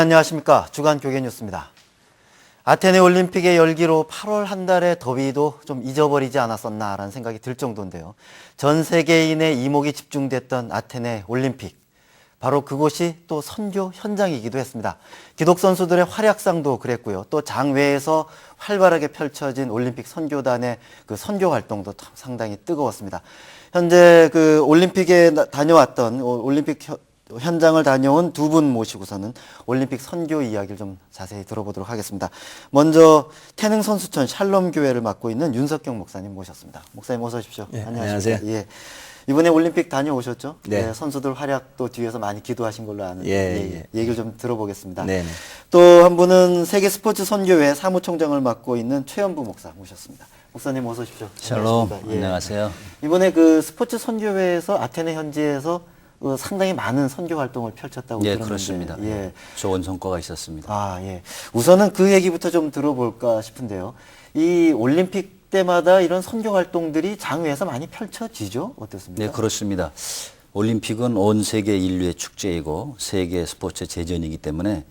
안녕하십니까. 주간 교계 뉴스입니다. 아테네 올림픽의 열기로 8월 한 달의 더위도 좀 잊어버리지 않았었나라는 생각이 들 정도인데요. 전 세계인의 이목이 집중됐던 아테네 올림픽. 바로 그곳이 또 선교 현장이기도 했습니다. 기독 선수들의 활약상도 그랬고요. 또 장외에서 활발하게 펼쳐진 올림픽 선교단의 그 선교 활동도 상당히 뜨거웠습니다. 현재 그 올림픽에 다녀왔던 올림픽 현장을 다녀온 두 분 모시고서는 올림픽 선교 이야기를 좀 자세히 들어보도록 하겠습니다. 먼저 태릉 선수촌 샬롬 교회를 맡고 있는 윤석경 목사님 모셨습니다. 목사님 어서 오십시오. 네, 안녕하세요. 안녕하세요. 예. 이번에 올림픽 다녀오셨죠? 네. 네, 선수들 활약도 뒤에서 많이 기도하신 걸로 아는데 예. 얘기를 좀 들어보겠습니다. 네. 또 한 분은 세계 스포츠 선교회 사무총장을 맡고 있는 최연부 목사 모셨습니다. 목사님 어서 오십시오. 샬롬. 반갑습니다. 안녕하세요. 이번에 그 스포츠 선교회에서 아테네 현지에서 상당히 많은 선교 활동을 펼쳤다고 예, 들었는데. 그렇습니다. 예. 좋은 성과가 있었습니다. 아, 예. 우선은 그 얘기부터 좀 들어볼까 싶은데요. 이 올림픽 때마다 이런 선교 활동들이 장외에서 많이 펼쳐지죠? 어떻습니까? 네, 그렇습니다. 올림픽은 온 세계 인류의 축제이고 세계 스포츠 제전이기 때문에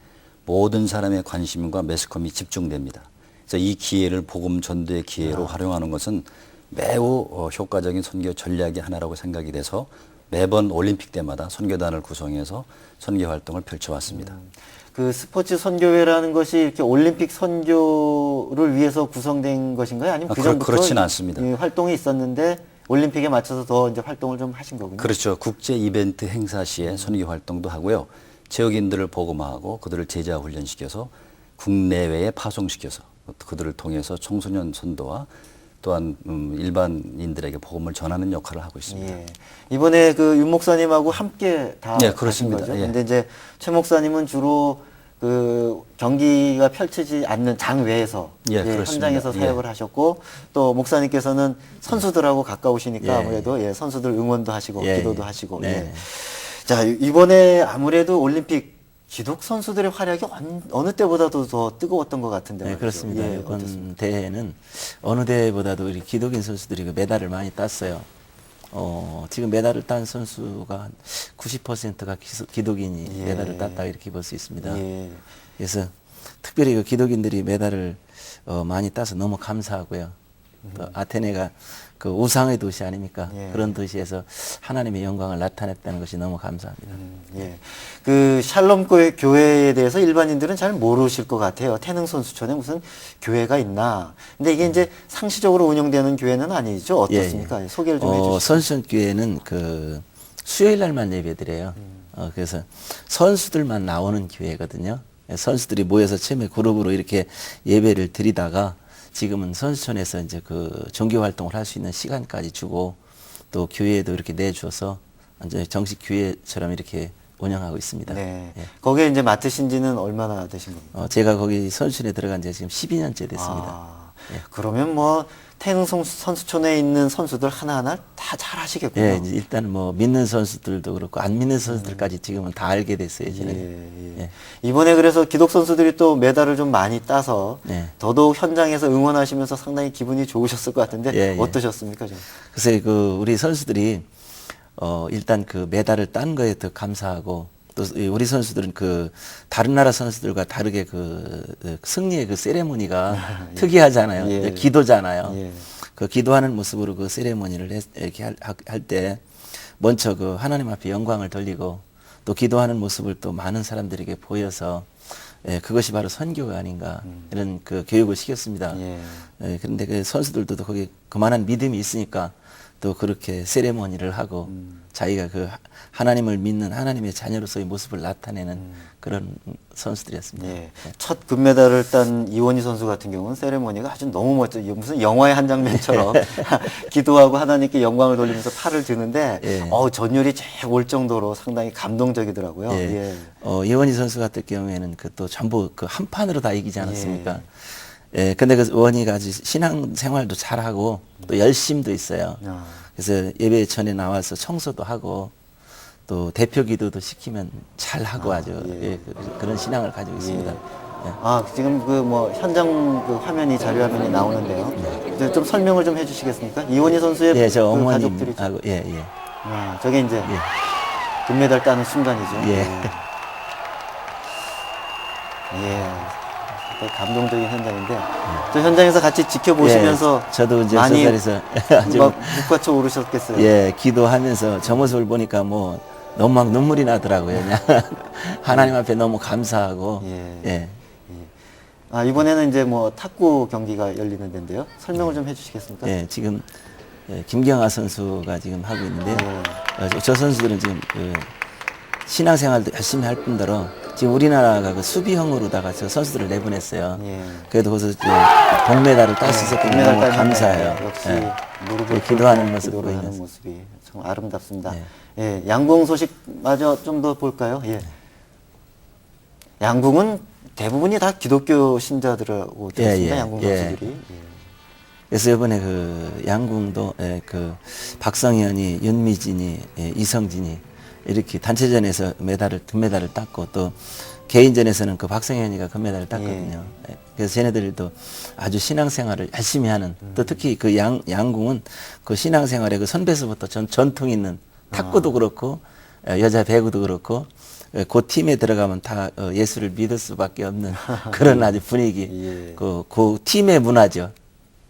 모든 사람의 관심과 매스컴이 집중됩니다. 그래서 이 기회를 복음 전도의 기회로 활용하는 것은 매우 효과적인 선교 전략의 하나라고 생각이 돼서 매번 올림픽 때마다 선교단을 구성해서 선교 활동을 펼쳐왔습니다. 그 스포츠 선교회라는 것이 이렇게 올림픽 선교를 위해서 구성된 것인가요? 아니면 그전부터 그렇지는 않습니다. 이 활동이 있었는데 올림픽에 맞춰서 더 이제 활동을 좀 하신 거군요. 그렇죠. 국제 이벤트 행사 시에 선교 활동도 하고요. 지역인들을 복음화하고 그들을 제자 훈련시켜서 국내외에 파송시켜서 그들을 통해서 청소년 선도와 또한 일반인들에게 복음을 전하는 역할을 하고 있습니다. 예. 이번에 그 윤 목사님하고 함께 다 네, 하신 그렇습니다. 거죠. 예. 근데 이제 최 목사님은 주로 그 경기가 펼치지 않는 장외에서 예, 그렇습니다. 현장에서 예. 사역을 하셨고 또 목사님께서는 선수들하고 가까우시니까 예. 아무래도 선수들 응원도 하시고 예. 기도도 하시고. 네. 예. 자, 이번에 아무래도 올림픽 기독 선수들의 활약이 어느 때보다도 더 뜨거웠던 것 같은데. 네, 말이죠. 그렇습니다. 예, 이번 어떻습니까? 대회는 어느 대회보다도 우리 기독인 선수들이 그 메달을 많이 땄어요. 지금 메달을 딴 선수가 90%가 기독인이 예. 메달을 땄다 이렇게 볼 수 있습니다. 예. 그래서 특별히 그 기독인들이 메달을 많이 따서 너무 감사하고요. 또 아테네가 그 우상의 도시 아닙니까? 예. 그런 도시에서 하나님의 영광을 나타냈다는 것이 너무 감사합니다. 예. 그 샬롬 교회에 대해서 일반인들은 잘 모르실 것 같아요. 태릉 선수촌에 무슨 교회가 있나. 근데 이게 이제 상시적으로 운영되는 교회는 아니죠. 어떻습니까? 소개를 좀 해주시죠. 선수촌 교회는 그 수요일 날만 예배드려요. 그래서 선수들만 나오는 교회거든요. 선수들이 모여서 처음에 그룹으로 이렇게 예배를 드리다가 지금은 선수촌에서 이제 그 종교 활동을 할 수 있는 시간까지 주고 또 교회에도 이렇게 내주어서 이제 정식 교회처럼 이렇게 운영하고 있습니다. 네. 예. 거기에 이제 맡으신 지는 얼마나 되신 겁니까? 제가 거기 선수촌에 들어간 지 지금 12년째 됐습니다. 아, 그러면 뭐 태릉 선수촌에 있는 선수들 하나하나 다 잘 하시겠군요. 예, 이제 일단 뭐 믿는 선수들도 그렇고 안 믿는 선수들까지 지금은 다 알게 됐어요. 저는. 예. 이번에 그래서 기독 선수들이 또 메달을 좀 많이 따서 네. 더더욱 현장에서 응원하시면서 상당히 기분이 좋으셨을 것 같은데 예. 어떠셨습니까? 좀? 그래서 그 우리 선수들이 일단 그 메달을 딴 거에 더 감사하고 또 우리 선수들은 그 다른 나라 선수들과 다르게 그 승리의 그 세레모니가 특이하잖아요. 예. 기도잖아요. 예. 그 기도하는 모습으로 그 세레모니를 이렇게 할 때 먼저 그 하나님 앞에 영광을 돌리고 또 기도하는 모습을 또 많은 사람들에게 보여서 그것이 바로 선교가 아닌가 이런 그 교육을 시켰습니다. 예. 그런데 그 선수들도 거기 그만한 믿음이 있으니까 또 그렇게 세레모니를 하고 자기가 그 하나님을 믿는 하나님의 자녀로서의 모습을 나타내는 그런 선수들이었습니다. 예. 첫 금메달을 딴 이원희 선수 같은 경우는 세레모니가 아주 너무 멋져. 무슨 영화의 한 장면처럼 기도하고 하나님께 영광을 돌리면서 팔을 드는데 예. 전율이 쫙 올 정도로 상당히 감동적이더라고요. 예. 예. 이원희 선수 같은 경우에는 그 또 전부 그 한 판으로 다 이기지 않았습니까? 예. 근데 그 원희가 아주 신앙 생활도 잘하고 또 열심도 있어요. 아. 그래서 예배 전에 나와서 청소도 하고 또 대표 기도도 시키면 잘 하고 아주 예. 그런 신앙을 가지고 있습니다. 예. 아, 지금 그 뭐 현장 그 화면이 자료 화면이 나오는데요. 이제 좀 설명을 좀 해주시겠습니까? 이원희 선수의 예, 저 그 가족들이 어머님하고 예. 아, 저게 이제 예. 금메달 따는 순간이죠. 예. 예. 또 감동적인 현장인데 또 현장에서 같이 지켜보시면서 예, 저도 이제 많이 저 자리에서 아주 막 북받쳐 오르셨겠어요. 예, 기도하면서 저 모습을 보니까 뭐 너무 막 눈물이 나더라고요. 그냥 하나님 앞에 너무 감사하고 예. 예. 아, 이번에는 이제 뭐 탁구 경기가 열리는 데인데요. 설명을 좀 해주시겠습니까? 예, 지금 김경아 선수가 지금 하고 있는데요. 네. 저 선수들은 지금 그 신앙생활도 열심히 할 뿐더러 지금 우리나라가 그 수비형으로다가 저 선수들을 내보냈어요. 예. 그래도 거기서 동메달을 딸 수 있었던 게 금메달 너무 따면, 감사해요. 역시 예. 무릎을 기도하는 꿇고 모습 기도를 하는 보이면서. 모습이 참 아름답습니다. 예. 예, 양궁 소식 마저 좀 더 볼까요? 예. 양궁은 대부분이 다 기독교 신자들하고 되었습니다. 예. 양궁 예. 선수들이. 예. 그래서 이번에 그 양궁도 그 박성현이, 윤미진이, 이성진이 이렇게 단체전에서 금메달을 땄고 또 개인전에서는 그 박성현이가 금메달을 땄거든요. 그래서 쟤네들도 아주 신앙생활을 열심히 하는 또 특히 그 양궁은 그 신앙생활의 그 선배서부터 전통 있는 탁구도 그렇고 여자 배구도 그렇고 그 팀에 들어가면 다 예수를 믿을 수밖에 없는 그런 아주 분위기 예. 그 팀의 문화죠.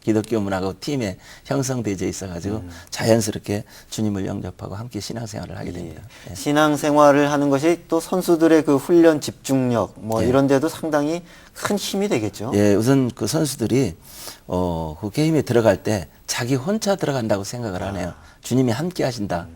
기독교 문화가 팀에 형성되어 있어가지고 자연스럽게 주님을 영접하고 함께 신앙생활을 하게 됩니다. 예. 신앙생활을 하는 것이 또 선수들의 그 훈련 집중력 뭐 예. 이런 데도 상당히 큰 힘이 되겠죠. 예, 우선 그 선수들이 그 게임에 들어갈 때 자기 혼자 들어간다고 생각을 안 해요. 주님이 함께 하신다.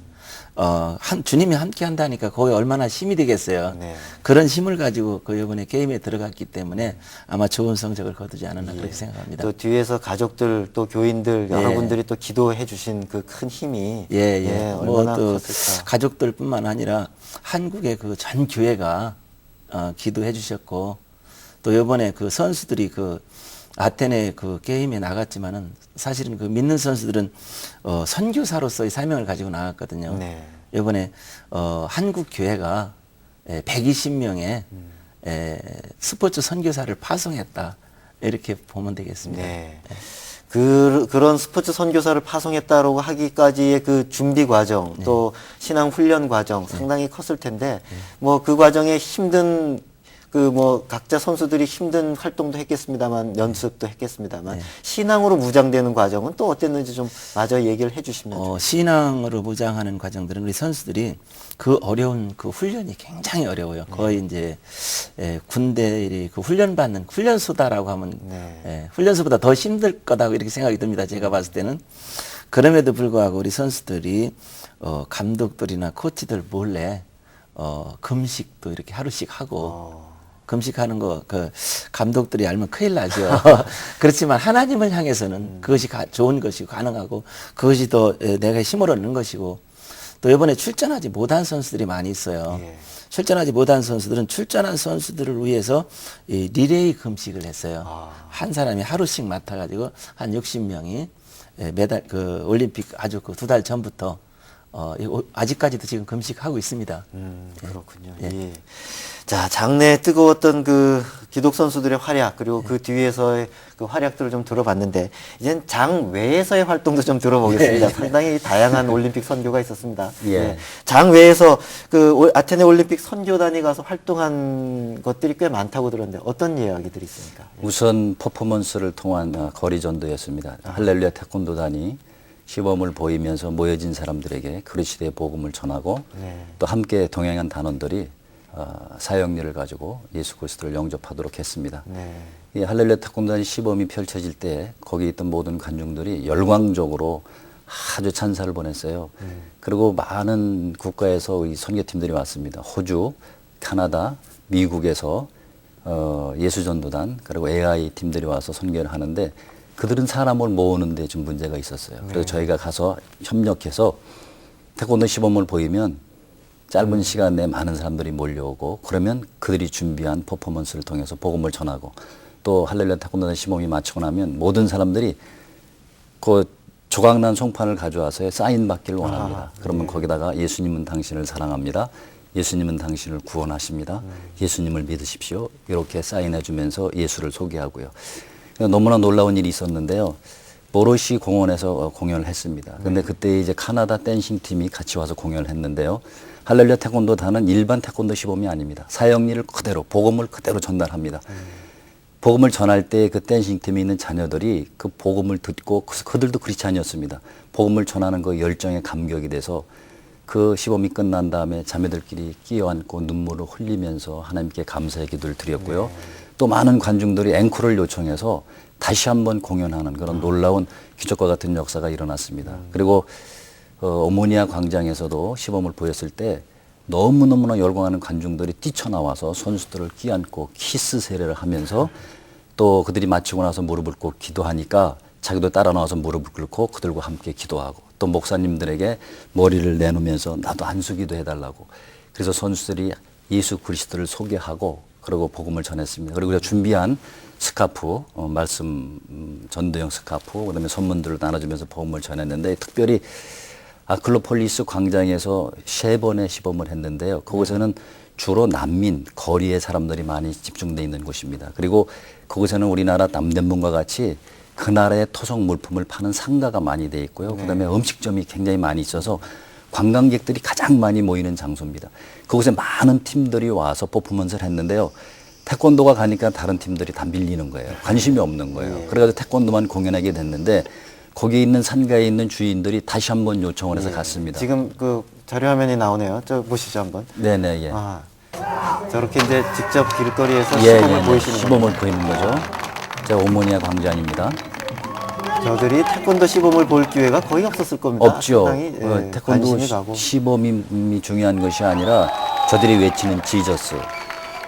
주님이 함께 한다니까 거기 얼마나 힘이 되겠어요. 네. 그런 힘을 가지고 그 이번에 게임에 들어갔기 때문에 아마 좋은 성적을 거두지 않았나 그렇게 생각합니다. 또 뒤에서 가족들 또 교인들 예. 여러분들이 또 기도해 주신 그 큰 힘이 예. 얼마나 또 컸을까. 가족들뿐만 아니라 한국의 그 전 교회가 기도해 주셨고 또 이번에 그 선수들이 그 아테네 그 게임에 나갔지만은 사실은 그 믿는 선수들은 선교사로서의 사명을 가지고 나갔거든요. 네. 이번에 한국 교회가 120명의 스포츠 선교사를 파송했다 이렇게 보면 되겠습니다. 네. 그런 스포츠 선교사를 파송했다라고 하기까지의 그 준비 과정, 또 신앙 훈련 과정 상당히 컸을 텐데, 뭐 그 과정에 힘든 그 뭐 각자 선수들이 힘든 활동도 했겠습니다만, 연습도 했겠습니다만, 신앙으로 무장되는 과정은 또 어땠는지 좀 마저 얘기를 해주시면. 신앙으로 무장하는 과정들은 우리 선수들이 그 어려운 그 훈련이 굉장히 어려워요. 거의 이제 군대의 그 훈련받는 훈련소다라고 하면 훈련소보다 더 힘들 거다고 이렇게 생각이 듭니다. 제가 봤을 때는. 그럼에도 불구하고 우리 선수들이 감독들이나 코치들 몰래 금식도 이렇게 하루씩 하고 금식하는 거 그 감독들이 알면 큰일 나죠. 그렇지만 하나님을 향해서는 그것이 좋은 것이고 가능하고 그것이 더 내가 힘을 얻는 것이고 또 이번에 출전하지 못한 선수들이 많이 있어요. 예. 출전하지 못한 선수들은 출전한 선수들을 위해서 이 리레이 금식을 했어요. 한 사람이 하루씩 맡아가지고 한 60명이 매달 그 올림픽 아주 그 2달 전부터 아직까지도 지금 금식하고 있습니다. 그렇군요. 예. 자, 장래에 뜨거웠던 그 기독 선수들의 활약, 그리고 그 뒤에서의 그 활약들을 좀 들어봤는데, 이젠 장 외에서의 활동도 좀 들어보겠습니다. 상당히 다양한 올림픽 선교가 있었습니다. 예. 장 외에서 그 아테네 올림픽 선교단이 가서 활동한 것들이 꽤 많다고 들었는데, 어떤 이야기들이 있습니까? 우선 퍼포먼스를 통한 거리 전도였습니다. 할렐루야 태권도단이 시범을 보이면서 모여진 사람들에게 그리스도의 복음을 전하고 또 함께 동행한 단원들이 사역률을 가지고 예수 그리스도를 영접하도록 했습니다. 이 할렐루야 태권도단이 시범이 펼쳐질 때 거기 있던 모든 관중들이 열광적으로 아주 찬사를 보냈어요. 그리고 많은 국가에서 우리 선교팀들이 왔습니다. 호주, 캐나다, 미국에서 예수전도단 그리고 AI 팀들이 와서 선교를 하는데 그들은 사람을 모으는데 좀 문제가 있었어요. 그래서 저희가 가서 협력해서 태권도 시범을 보이면 짧은 시간 내에 많은 사람들이 몰려오고 그러면 그들이 준비한 퍼포먼스를 통해서 복음을 전하고 또 할렐루야 태권도 시범이 마치고 나면 모든 사람들이 그 조각난 송판을 가져와서 사인 받기를 원합니다. 그러면 거기다가 예수님은 당신을 사랑합니다. 예수님은 당신을 구원하십니다. 예수님을 믿으십시오. 이렇게 사인해 주면서 예수를 소개하고요. 너무나 놀라운 일이 있었는데요. 모로시 공원에서 공연을 했습니다. 근데 그때 이제 카나다 댄싱 팀이 같이 와서 공연을 했는데요. 할렐루야 태권도단은 일반 태권도 시범이 아닙니다. 사형리를 그대로 복음을 그대로 전달합니다. 복음을 전할 때 그 댄싱 팀에 있는 자녀들이 그 복음을 듣고 그들도 크리스찬이었습니다. 복음을 전하는 그 열정에 감격이 돼서 그 시범이 끝난 다음에 자매들끼리 끼어안고 눈물을 흘리면서 하나님께 감사의 기도를 드렸고요. 또 많은 관중들이 앵콜을 요청해서 다시 한번 공연하는 그런 놀라운 기적과 같은 역사가 일어났습니다. 그리고 오모니아 광장에서도 시범을 보였을 때 너무너무나 열광하는 관중들이 뛰쳐나와서 선수들을 끼안고 키스 세례를 하면서 또 그들이 마치고 나서 무릎을 꿇고 기도하니까 자기도 따라 나와서 무릎을 꿇고 그들과 함께 기도하고 또 목사님들에게 머리를 내놓으면서 나도 안수기도 해달라고. 그래서 선수들이 예수 그리스도를 소개하고 그리고 복음을 전했습니다. 그리고 우리가 준비한 스카프, 말씀 전도용 스카프, 그다음에 선문들을 나눠주면서 복음을 전했는데 특별히 아클로폴리스 광장에서 3번의 시범을 했는데요. 그곳에는 주로 난민, 거리의 사람들이 많이 집중되어 있는 곳입니다. 그리고 그곳에는 우리나라 남대문과 같이 그 나라의 토속 물품을 파는 상가가 많이 돼 있고요. 그다음에 음식점이 굉장히 많이 있어서 관광객들이 가장 많이 모이는 장소입니다. 그곳에 많은 팀들이 와서 퍼포먼스를 했는데요. 태권도가 가니까 다른 팀들이 다 밀리는 거예요. 관심이 없는 거예요. 그래가지고 태권도만 공연하게 됐는데 거기에 있는 상가에 있는 주인들이 다시 한번 요청을 해서 갔습니다. 지금 그 자료 화면이 나오네요. 저 보시죠 한번. 네네, 예. 아, 저렇게 이제 직접 길거리에서 예, 시범을 예, 보이시는 시범을 거예요. 보이는 거죠. 제 오모니아 광장입니다. 저들이 태권도 시범을 볼 기회가 거의 없었을 겁니다. 없죠. 상당히, 태권도 관심이 가고. 시범이 중요한 것이 아니라 저들이 외치는 지저스.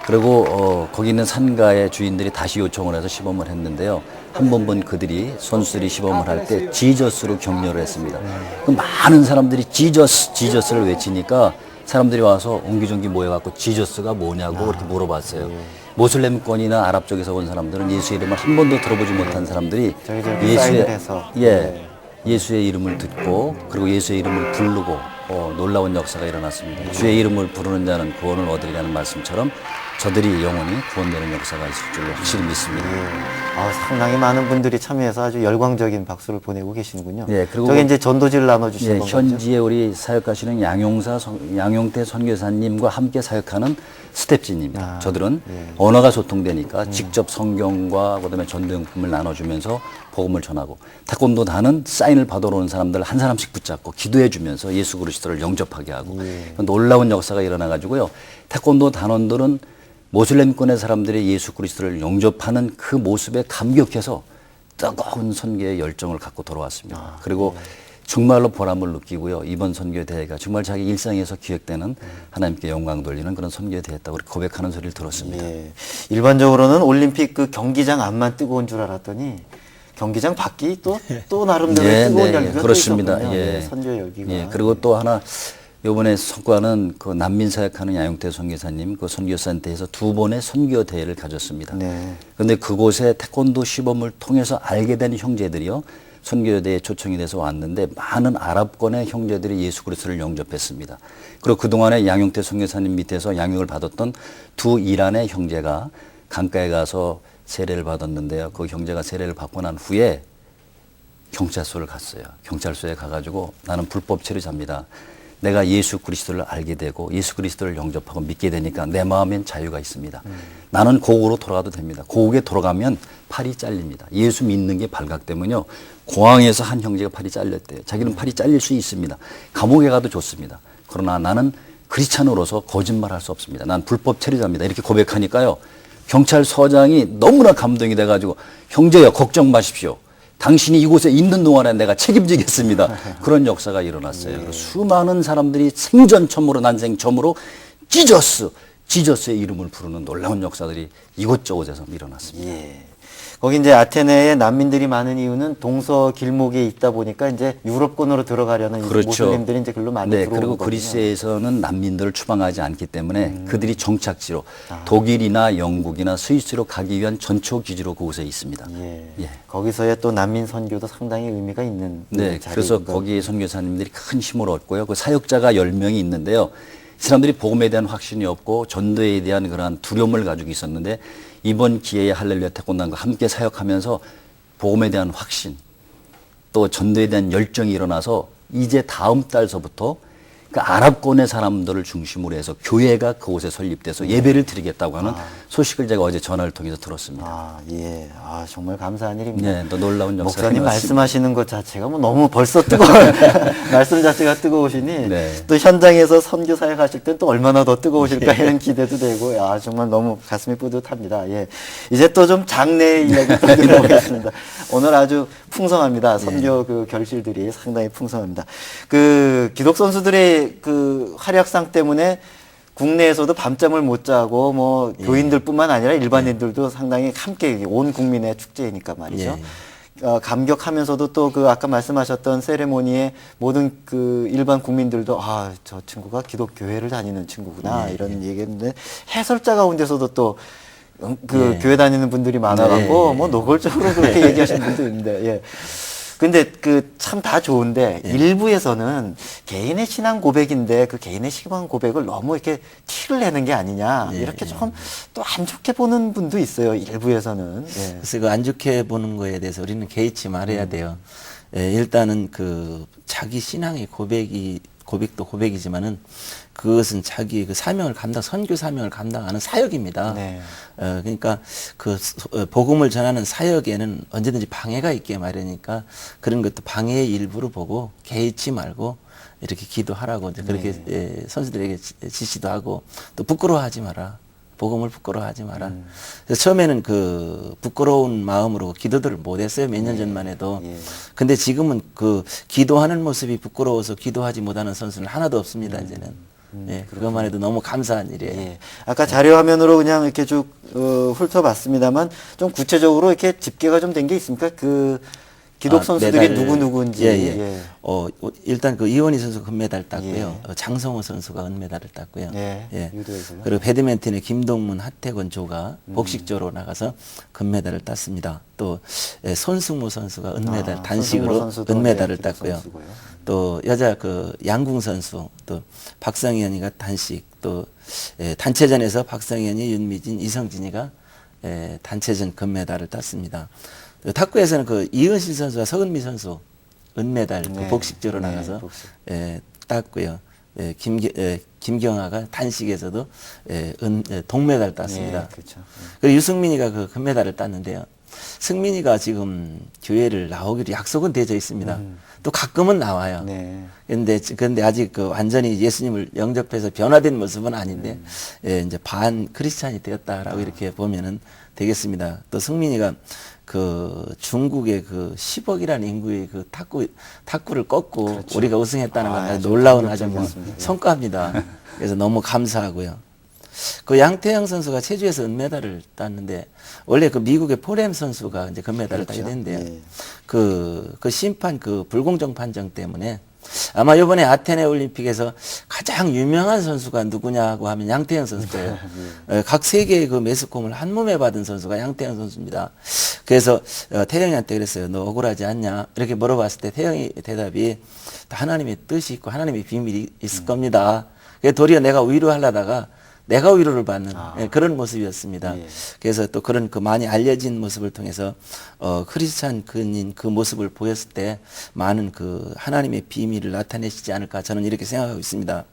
그리고 거기 있는 상가의 주인들이 다시 요청을 해서 시범을 했는데요. 한 번 본 그들이 선수들이 시범을 할 때 지저스로 격려를 했습니다. 그 많은 사람들이 지저스를 외치니까 사람들이 와서 옹기종기 모여갖고 지저스가 뭐냐고 그렇게 물어봤어요. 모슬렘권이나 아랍 쪽에서 온 사람들은 예수 이름을 한 번도 들어보지 못한 사람들이 저기 사인을 해서. 예수의 이름을 듣고 그리고 예수의 이름을 부르고 놀라운 역사가 일어났습니다. 주의 이름을 부르는 자는 구원을 얻으리라는 말씀처럼 저들이 영원히 구원되는 역사가 있을 줄로 확실히 믿습니다. 상당히 많은 분들이 참여해서 아주 열광적인 박수를 보내고 계시는군요. 예, 그리고 저게 이제 전도지를 나눠주시는 예, 건가요? 현지에 우리 사역하시는 양용태 선교사님과 함께 사역하는 스텝진입니다. 저들은 언어가 소통되니까 직접 성경과 그다음에 전도용품을 나눠주면서 복음을 전하고 태권도단은 사인을 받으러 오는 사람들 한 사람씩 붙잡고 기도해주면서 예수 그리스도를 영접하게 하고 놀라운 역사가 일어나가지고요. 태권도 단원들은 모슬렘권의 사람들이 예수 그리스도를 영접하는 그 모습에 감격해서 뜨거운 선교의 열정을 갖고 돌아왔습니다. 그리고 정말로 보람을 느끼고요. 이번 선교 대회가 정말 자기 일상에서 기획되는 하나님께 영광 돌리는 그런 선교 대회였다고 고백하는 소리를 들었습니다. 예. 일반적으로는 올림픽 그 경기장 앞만 뜨거운 줄 알았더니 경기장 밖이 또 나름대로 뜨거운 열기가 그렇습니다. 또 있었군요. 예. 선교 열기가. 예, 그리고 또 하나 이번에 성과는 그 난민 사역하는 양용태 선교사님 그 선교센터에서 2번의 선교 대회를 가졌습니다. 그런데 그곳에 태권도 시범을 통해서 알게 된 형제들이요. 선교대에 초청이 돼서 왔는데 많은 아랍권의 형제들이 예수 그리스도를 영접했습니다. 그리고 그동안에 양용태 선교사님 밑에서 양육을 받았던 2 이란의 형제가 강가에 가서 세례를 받았는데요. 그 형제가 세례를 받고 난 후에 경찰서를 갔어요. 경찰서에 가가지고 나는 불법 체류자입니다. 내가 예수 그리스도를 알게 되고 예수 그리스도를 영접하고 믿게 되니까 내 마음엔 자유가 있습니다. 나는 고국으로 돌아가도 됩니다. 고국에 돌아가면 팔이 잘립니다. 예수 믿는 게 발각되면요. 공항에서 한 형제가 팔이 잘렸대요. 자기는 팔이 잘릴 수 있습니다. 감옥에 가도 좋습니다. 그러나 나는 크리스찬으로서 거짓말할 수 없습니다. 난 불법 체류자입니다. 이렇게 고백하니까요. 경찰서장이 너무나 감동이 돼가지고 형제여 걱정 마십시오. 당신이 이곳에 있는 동안에 내가 책임지겠습니다. 그런 역사가 일어났어요. 수많은 사람들이 생전 처음으로 난생 처음으로 지저스의 이름을 부르는 놀라운 역사들이 이곳저곳에서 일어났습니다. 예. 거기 이제 아테네에 난민들이 많은 이유는 동서 길목에 있다 보니까 이제 유럽권으로 들어가려는 그렇죠. 모슬림들이 이제 글로 많이 들어오는 그리고 거군요. 그리스에서는 난민들을 추방하지 않기 때문에 그들이 정착지로 독일이나 영국이나 스위스로 가기 위한 전초 기지로 그곳에 있습니다. 예. 거기서의 또 난민 선교도 상당히 의미가 있는 네, 자리인 그래서 것 거기에 선교사님들이 큰 힘을 얻고요. 그 사역자가 10명이 있는데요. 이 사람들이 복음에 대한 확신이 없고 전도에 대한 그러한 두려움을 가지고 있었는데 이번 기회에 할렐루야 태권단과 함께 사역하면서 복음에 대한 확신 또 전도에 대한 열정이 일어나서 이제 다음 달서부터 그 아랍권의 사람들을 중심으로 해서 교회가 그곳에 설립돼서 예배를 드리겠다고 하는 소식을 제가 어제 전화를 통해서 들었습니다. 아, 예. 아, 정말 감사한 일입니다. 네, 또 놀라운 역사가 목사님 일어났습니다. 말씀하시는 것 자체가 뭐 너무 벌써 뜨거워요. 말씀 자체가 뜨거우시니 네. 또 현장에서 선교 사역하실 땐 또 얼마나 더 뜨거우실까 이런 기대도 되고, 야, 정말 너무 가슴이 뿌듯합니다. 예. 이제 또 좀 장례 이야기 또 들어보겠습니다. 오늘 아주 풍성합니다. 선교 그 결실들이 상당히 풍성합니다. 그 기독 선수들의 그 활약상 때문에 국내에서도 밤잠을 못 자고 뭐 교인들뿐만 아니라 일반인들도 상당히 함께 온 국민의 축제이니까 말이죠. 감격하면서도 또 그 아까 말씀하셨던 세레모니에 모든 그 일반 국민들도 아, 저 친구가 기독교회를 다니는 친구구나 이런 얘기했는데 해설자 가운데서도 또 그 교회 다니는 분들이 많아갖고 뭐 노골적으로 그렇게 얘기하시는 분도 있는데 예. 근데 그 참 다 좋은데 일부에서는 개인의 신앙 고백인데 그 개인의 신앙 고백을 너무 이렇게 티를 내는 게 아니냐 이렇게 좀 또 안 좋게 보는 분도 있어요. 일부에서는. 예. 그래서 그 안 좋게 보는 거에 대해서 우리는 개의치 말해야 돼요. 일단은 그 자기 신앙의 고백도 고백이지만은 그것은 자기 그 사명을 선교 사명을 감당하는 사역입니다. 네. 그러니까 그 복음을 전하는 사역에는 언제든지 방해가 있게 마련이니까 그런 것도 방해의 일부로 보고 개의치 말고 이렇게 기도하라고 이제 그렇게 선수들에게 지시도 하고 또 부끄러워하지 마라. 복음을 부끄러워하지 마라. 그래서 처음에는 그 부끄러운 마음으로 기도들을 못했어요. 몇 년 전만 해도. 근데 지금은 그 기도하는 모습이 부끄러워서 기도하지 못하는 선수는 하나도 없습니다. 이제는. 그것만 해도 너무 감사한 일이에요. 예. 아까 자료 화면으로 그냥 이렇게 쭉 훑어봤습니다만 좀 구체적으로 이렇게 집계가 좀 된 게 있습니까? 그 기독 선수들이 누구누구인지. 일단 그 이원희 선수 금메달 땄고요. 장성호 선수가 은메달을 땄고요. 유도에서요. 그리고 배드민턴의 김동문, 하태권 조가 복식조로 나가서 금메달을 땄습니다. 또 손승모 선수가 은메달 단식으로 은메달을 땄고요. 또 여자 그 양궁 선수 또 박성현이가 단식 또 단체전에서 박성현이 윤미진 이성진이가 단체전 금메달을 땄습니다. 탁구에서는 그 이은실 선수와 서은미 선수 은메달 그 복식조로 나가서 땄고요. 김경아가 단식에서도 동메달 땄습니다. 그렇죠. 그리고 유승민이가 그 금메달을 땄는데요. 승민이가 지금 교회를 나오기로 약속은 되어 있습니다. 또 가끔은 나와요. 근데 아직 그 완전히 예수님을 영접해서 변화된 모습은 아닌데 이제 반 크리스찬이 되었다라고 이렇게 보면은 되겠습니다. 또 승민이가 그 중국의 그 10억이라는 인구의 그 탁구를 꺾고 우리가 우승했다는 건 아주 놀라운 아주 성과입니다. 그래서 너무 감사하고요. 그 양태영 선수가 체주에서 은메달을 땄는데 원래 그 미국의 포렘 선수가 이제 금메달을 따게 됐는데요. 그 심판 그 불공정 판정 때문에 아마 이번에 아테네 올림픽에서 가장 유명한 선수가 누구냐고 하면 양태영 선수예요. 각 세계의 그 매스컴을 한 몸에 받은 선수가 양태영 선수입니다. 그래서 태영이한테 그랬어요. 너 억울하지 않냐? 이렇게 물어봤을 때 태영이 대답이 하나님의 뜻이 있고 하나님의 비밀이 있을 겁니다. 그래서 도리어 내가 위로하려다가 내가 위로를 받는 그런 모습이었습니다. 그래서 또 그런 그 많이 알려진 모습을 통해서 크리스찬 근인 그 모습을 보였을 때 많은 그 하나님의 비밀을 나타내시지 않을까 저는 이렇게 생각하고 있습니다.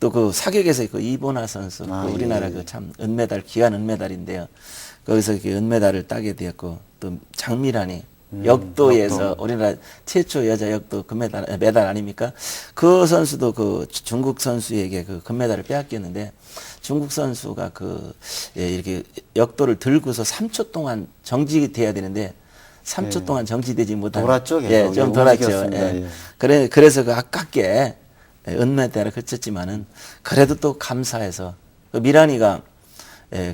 또 그 사격에서 그 이보나 선수 그 우리나라 그 참 은메달 귀한 은메달인데요. 거기서 이렇게 은메달을 따게 되었고 또 장미란이 역도에서 우리나라 최초 여자 역도 메달 아닙니까? 그 선수도 그 중국 선수에게 그 금메달을 빼앗겼는데 중국 선수가 이렇게 역도를 들고서 3초 동안 정지돼야 되는데 3초 동안 정지되지 못한. 돌았죠, 계속. 좀 돌았죠. 그래서 그 아깝게 은메달을 그쳤지만은 그래도 또 감사해서 그 미란이가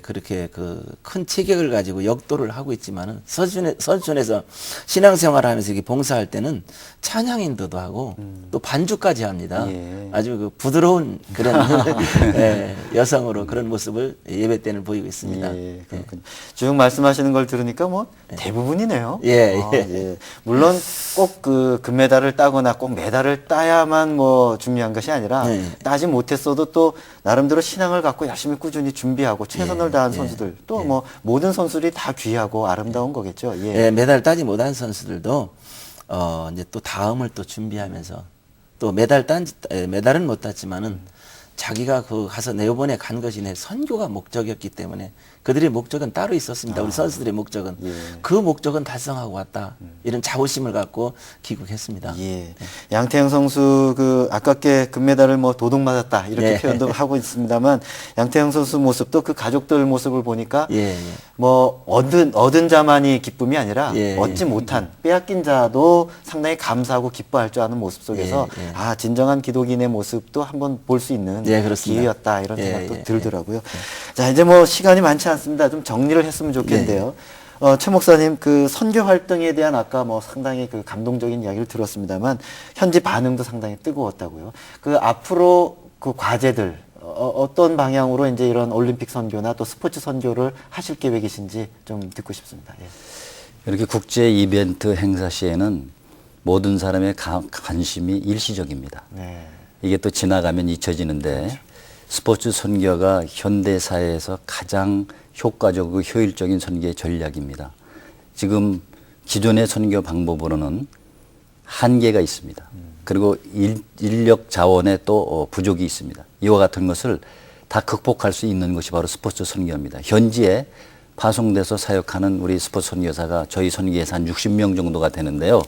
그렇게 그 큰 체격을 가지고 역도를 하고 있지만은 선순에서 신앙생활을 하면서 이렇게 봉사할 때는 찬양인도도 하고 또 반주까지 합니다. 아주 그 부드러운 그런 여성으로 그런 모습을 예배 때는 보이고 있습니다. 그렇군요. 쭉 말씀하시는 걸 들으니까 뭐 대부분이네요. 물론 꼭 그 금메달을 따거나 꼭 메달을 따야만 뭐 중요한 것이 아니라 따지 못했어도 또 나름대로 신앙을 갖고 열심히 꾸준히 준비하고 최선을 다한 선수들 또 뭐 모든 선수들이 다 귀하고 아름다운 거겠죠. 메달 따지 못한 선수들도 이제 또 다음을 또 준비하면서 또 메달은 못 땄지만은 자기가 그 가서 이번에 간 것이 내 선교가 목적이었기 때문에 그들의 목적은 따로 있었습니다. 우리 선수들의 목적은 그 목적은 달성하고 왔다. 이런 자부심을 갖고 귀국했습니다. 예. 양태형 선수 그 아깝게 금메달을 뭐 도둑 맞았다 이렇게 예. 표현도 하고 있습니다만 양태형 선수 모습도 그 가족들 모습을 보니까 예, 예. 뭐 얻은 자만이 기쁨이 아니라 예, 얻지 못한 빼앗긴 자도 상당히 감사하고 기뻐할 줄 아는 모습 속에서 예, 예. 아 진정한 기독인의 모습도 한번 볼 수 있는 예, 그렇습니다. 기회였다 이런 예, 생각도 예, 들더라고요. 자 이제 뭐 시간이 많지 않습니다. 좀 정리를 했으면 좋겠는데요. 최 목사님 그 선교 활동에 대한 아까 뭐 상당히 그 감동적인 이야기를 들었습니다만 현지 반응도 상당히 뜨거웠다고요. 그 앞으로 그 과제들 어떤 방향으로 이제 이런 올림픽 선교나 또 스포츠 선교를 하실 계획이신지 좀 듣고 싶습니다. 예. 이렇게 국제 이벤트 행사 시에는 모든 사람의 관심이 일시적입니다. 네. 이게 또 지나가면 잊혀지는데 스포츠 선교가 현대 사회에서 가장 효과적이고 효율적인 선교의 전략입니다. 지금 기존의 선교 방법으로는 한계가 있습니다. 그리고 인력 자원에 또 부족이 있습니다. 이와 같은 것을 다 극복할 수 있는 것이 바로 스포츠 선교입니다. 현지에 파송돼서 사역하는 우리 스포츠 선교사가 저희 선교에서 한 60명 정도가 되는데요.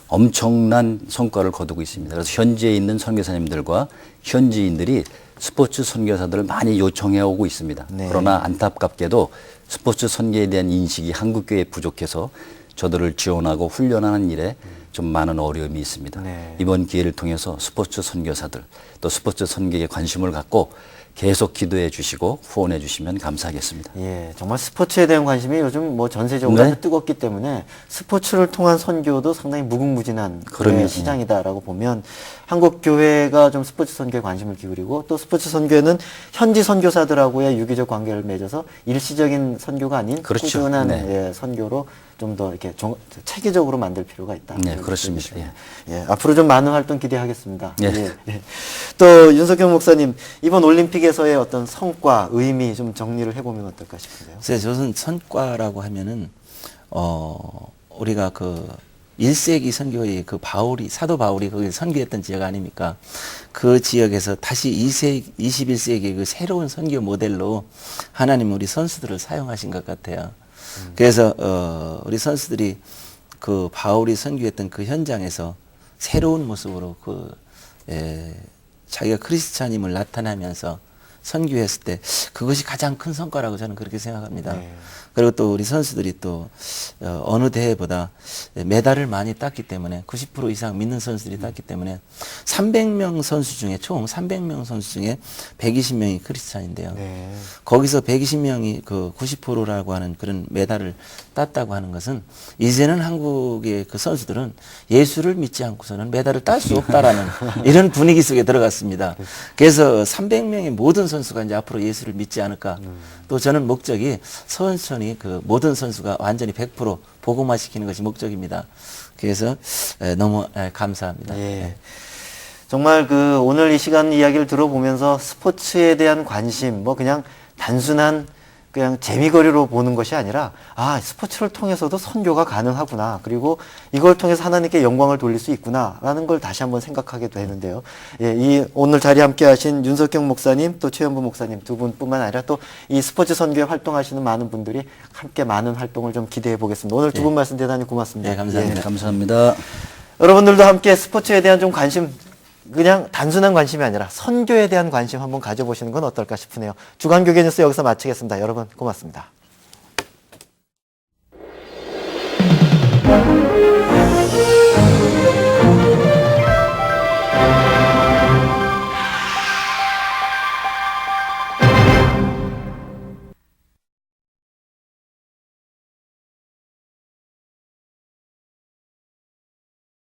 엄청난 성과를 거두고 있습니다. 그래서 현지에 있는 선교사님들과 현지인들이 스포츠 선교사들을 많이 요청해 오고 있습니다. 네. 그러나 안타깝게도 스포츠 선교에 대한 인식이 한국교회에 부족해서 저들을 지원하고 훈련하는 일에 좀 많은 어려움이 있습니다. 네. 이번 기회를 통해서 스포츠 선교사들 또 스포츠 선교에 관심을 갖고 계속 기도해 주시고 후원해 주시면 감사하겠습니다. 예, 정말 스포츠에 대한 관심이 요즘 뭐 전세적으로 네. 아주 뜨겁기 때문에 스포츠를 통한 선교도 상당히 무궁무진한 그럼요. 예, 시장이다라고 보면 한국 교회가 좀 스포츠 선교에 관심을 기울이고 또 스포츠 선교에는 현지 선교사들하고의 유기적 관계를 맺어서 일시적인 선교가 아닌 그렇죠. 꾸준한 네. 예, 선교로 좀 더 이렇게 체계적으로 만들 필요가 있다. 네, 그렇습니다. 예, 앞으로 좀 많은 활동 기대하겠습니다. 예. 예. 또 윤석경 목사님 이번 올림픽에서의 어떤 성과, 의미 좀 정리를 해보면 어떨까 싶은데요. 그래서 저는 선과라고 하면은 우리가 그 1세기 선교의 그 사도 바울이 거기 선교했던 지역 아닙니까? 그 지역에서 다시 21세기 그 새로운 선교 모델로 하나님 우리 선수들을 사용하신 것 같아요. 그래서 우리 선수들이 그 바울이 선교했던 그 현장에서 새로운 모습으로 자기가 크리스찬임을 나타내면서 선교했을 때 그것이 가장 큰 성과라고 저는 그렇게 생각합니다. 네. 그리고 또 우리 선수들이 또 어느 대회보다 메달을 많이 땄기 때문에 90% 이상 믿는 선수들이 땄기 때문에 300명 선수 중에 총 300명 선수 중에 120명이 크리스찬인데요. 네. 거기서 120명이 그 90%라고 하는 그런 메달을 땄다고 하는 것은 이제는 한국의 그 선수들은 예수를 믿지 않고서는 메달을 딸 수 없다라는 이런 분위기 속에 들어갔습니다. 그래서 300명의 모든 선수가 이제 앞으로 예수를 믿지 않을까. 또 저는 목적이 천천히 그 모든 선수가 완전히 100% 복음화시키는 것이 목적입니다. 그래서 너무 감사합니다. 예. 정말 그 오늘 이 시간 이야기를 들어보면서 스포츠에 대한 관심, 뭐 그냥 단순한 그냥 재미거리로 보는 것이 아니라 아 스포츠를 통해서도 선교가 가능하구나, 그리고 이걸 통해서 하나님께 영광을 돌릴 수 있구나라는 걸 다시 한번 생각하게 되는데요. 예, 이 오늘 자리 함께하신 윤석경 목사님 또 최현부 목사님 두 분뿐만 아니라 또 이 스포츠 선교에 활동하시는 많은 분들이 함께 많은 활동을 좀 기대해 보겠습니다. 오늘 두 분 말씀 대단히 고맙습니다. 네, 감사합니다. 네, 감사합니다. 여러분들도 함께 스포츠에 대한 좀 관심, 그냥 단순한 관심이 아니라 선교에 대한 관심 한번 가져보시는 건 어떨까 싶으네요. 주간교계 뉴스 여기서 마치겠습니다. 여러분 고맙습니다.